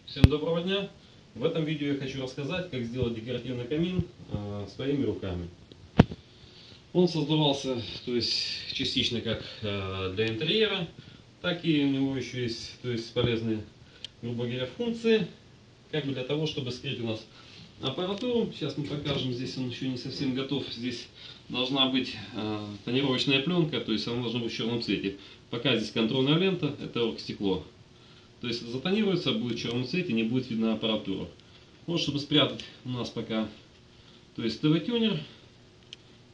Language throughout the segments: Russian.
Всем доброго дня! В этом видео я хочу рассказать, как сделать декоративный камин своими руками. Он создавался, то есть частично как для интерьера, так и у него еще есть, то есть полезные, грубо говоря, функции, как бы для того, чтобы скрыть у нас аппаратуру. Сейчас мы покажем, здесь он еще не совсем готов. Здесь должна быть тонировочная пленка, то есть она должна быть в черном цвете. Пока здесь контрольная лента, это оргстекло. То есть это затонируется, будет в черном цвете, не будет видна аппаратура. Вот, чтобы спрятать у нас пока, то есть ТВ-тюнер.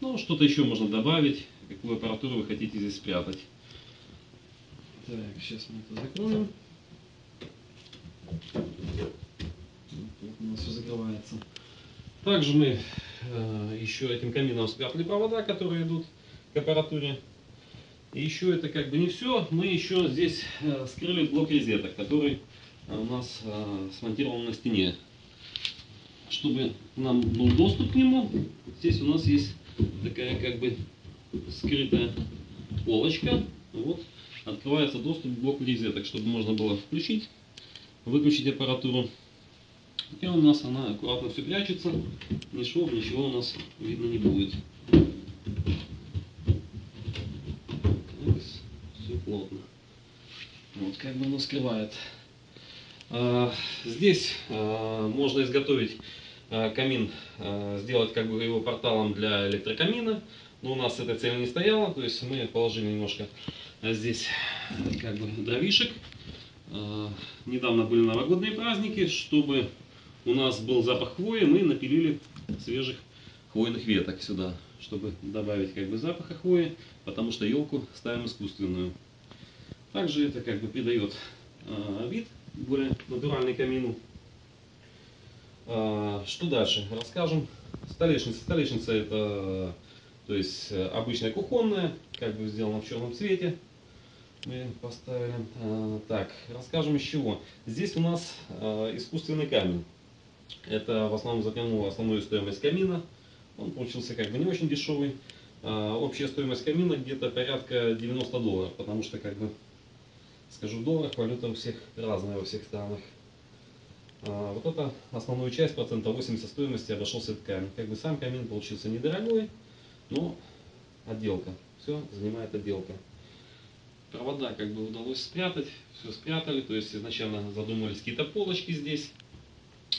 Ну, что-то еще можно добавить, какую аппаратуру вы хотите здесь спрятать. Так, сейчас мы это закроем. Вот у нас все закрывается. Также мы еще этим камином спрятали провода, которые идут к аппаратуре. И еще это как бы не все. Мы еще здесь скрыли блок розеток, который у нас смонтирован на стене. Чтобы нам был доступ к нему, здесь у нас есть такая как бы скрытая полочка. Вот открывается доступ к блоку розеток, чтобы можно было включить, выключить аппаратуру. И у нас она аккуратно все прячется, ни швов, ничего у нас видно не будет. Все плотно. Вот как бы оно скрывает. Здесь можно изготовить камин, сделать как бы его порталом для электрокамина. Но у нас эта цель не стояла, то есть мы положили немножко здесь как бы дровишек. Недавно были новогодние праздники, чтобы у нас был запах хвои, мы напилили свежих хвойных веток сюда, чтобы добавить как бы запаха хвои, потому что елку ставим искусственную. Также это как бы придает вид более натуральный камину. Что дальше? Расскажем. Столешница. Столешница это, то есть, обычная кухонная, как бы сделана в черном цвете. Мы поставили. Так, расскажем из чего. Здесь у нас искусственный камень. Это в основном затянуло основную стоимость камина. Он получился как бы не очень дешевый. Общая стоимость камина где-то порядка $90, потому что как бы, скажу в долларах, валюта у всех разная во всех странах. Вот это основную часть, процентов 80 стоимости обошелся этот камень. Как бы сам камин получился недорогой, но отделка. Все занимает отделка. Провода как бы удалось спрятать, все спрятали. То есть изначально задумывались какие-то полочки здесь.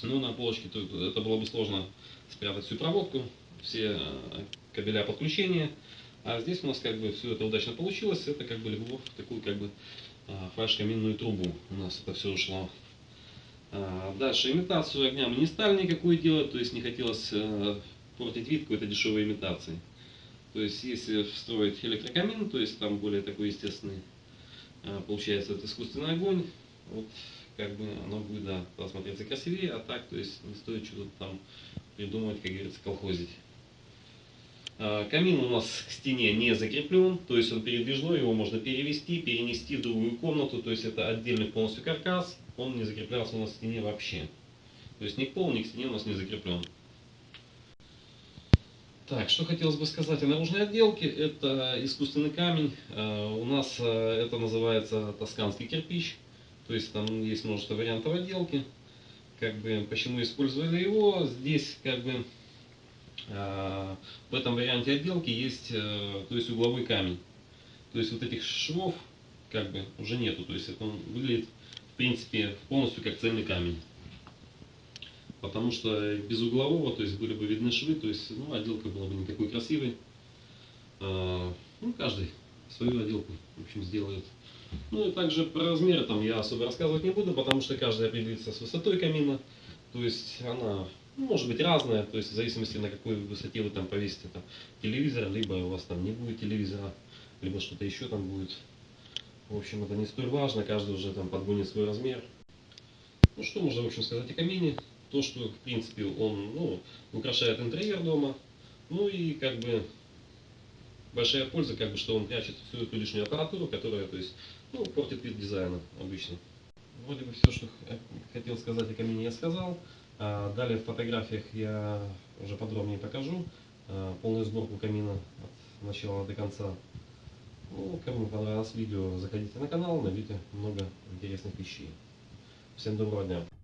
Но на полочке это было бы сложно спрятать всю проводку, все кабеля подключения. А здесь у нас как бы все это удачно получилось. Это как бы легло в такую как бы фальш-каминную трубу. У нас это все ушло. Дальше имитацию огня мы не стали никакую делать, то есть не хотелось портить вид какой-то дешевой имитации. То есть если встроить электрокамин, то есть там более такой естественный, получается это искусственный огонь, вот как бы оно будет, да, посмотреться красивее, а так, то есть не стоит что-то там придумывать, как говорится, колхозить. Камин у нас к стене не закреплен, то есть он передвижной, его можно перевести, перенести в другую комнату, то есть это отдельный полностью каркас, он не закреплялся у нас к стене вообще. То есть ни к полу, ни к стене у нас не закреплен. Так, что хотелось бы сказать о наружной отделке, это искусственный камень, у нас это называется тосканский кирпич, то есть там есть множество вариантов отделки, как бы почему использовали его, здесь как бы в этом варианте отделки есть, то есть угловой камень. То есть вот этих швов как бы уже нету. То есть это он выглядит в принципе полностью как цельный камень. Потому что без углового, то есть были бы видны швы, то есть ну, отделка была бы не такой красивой. Ну, каждый свою отделку в общем сделает. Ну и также про размеры там я особо рассказывать не буду, потому что каждый определится с высотой камина. То есть она может быть разная, то есть в зависимости на какой высоте вы там повесите там, телевизор, либо у вас там не будет телевизора, либо что-то еще там будет. В общем, это не столь важно, каждый уже там подгонит свой размер. Ну что можно в общем сказать о камине? То, что в принципе он ну, украшает интерьер дома, ну и как бы большая польза, как бы, что он прячет всю эту лишнюю аппаратуру, которая, то есть, ну, портит вид дизайна обычно. Вроде бы все, что хотел сказать о камине, я сказал. Далее в фотографиях я уже подробнее покажу полную сборку камина от начала до конца. Ну, кому понравилось видео, заходите на канал, найдите много интересных вещей. Всем доброго дня!